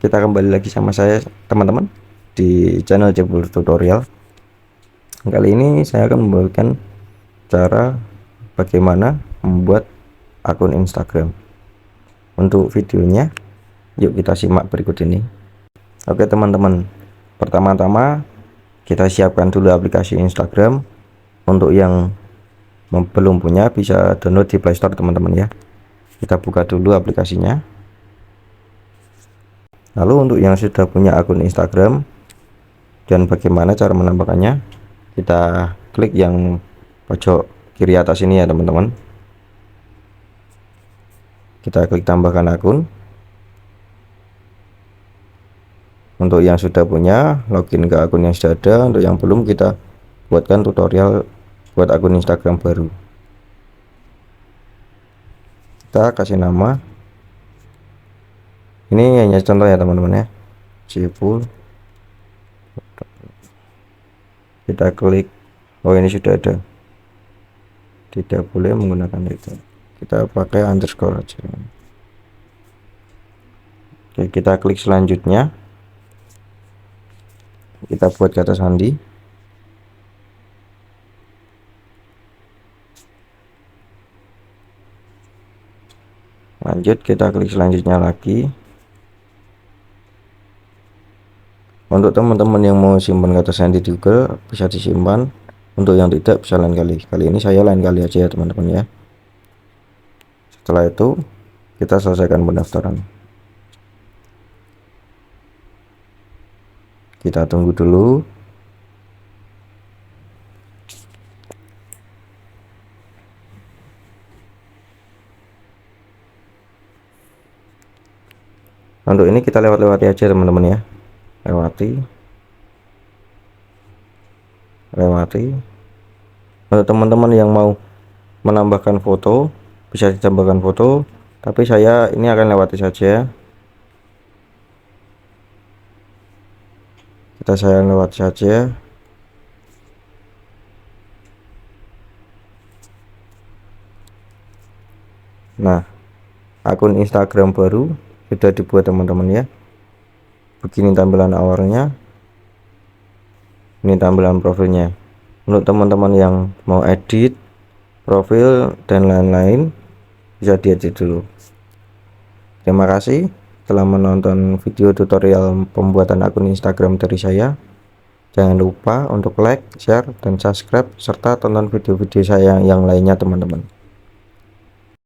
Kita kembali lagi sama saya teman-teman di channel Jebul Tutorial. Kali ini saya akan membagikan cara bagaimana membuat akun Instagram. Untuk videonya, yuk kita simak berikut ini. Oke teman-teman, pertama-tama kita siapkan dulu aplikasi Instagram. Untuk yang belum punya bisa download di Play Store teman-teman ya. Kita buka dulu aplikasinya. Lalu untuk yang sudah punya akun Instagram dan bagaimana cara menambahkannya, kita klik yang pojok kiri atas ini ya teman-teman. Kita klik tambahkan akun. Untuk yang sudah punya, login ke akun yang sudah ada. Untuk yang belum, kita buatkan tutorial buat akun Instagram baru. Kita kasih nama, ini hanya contoh ya teman-teman ya, Jebul. Kita klik, oh ini sudah ada, tidak boleh menggunakan itu, kita pakai underscore aja. Oke, kita klik selanjutnya, kita buat kata sandi. Lanjut, kita klik selanjutnya lagi. Untuk teman-teman yang mau simpan kata sandi di Google bisa disimpan, untuk yang tidak bisa lain kali. Kali ini saya lain kali aja ya teman-teman ya. Setelah itu kita selesaikan pendaftaran. Kita tunggu dulu. Untuk ini kita lewati aja teman-teman ya. Lewati. Untuk teman-teman yang mau menambahkan foto bisa ditambahkan foto, tapi saya ini akan lewati saja. Saya lewati saja. Nah, akun Instagram baru sudah dibuat teman-teman ya. Begini tampilan awalnya, ini tampilan profilnya. Untuk teman-teman yang mau edit profil dan lain-lain bisa diedit dulu. Terima kasih telah menonton video tutorial pembuatan akun Instagram dari saya. Jangan lupa untuk like, share, dan subscribe serta tonton video-video saya yang lainnya teman-teman.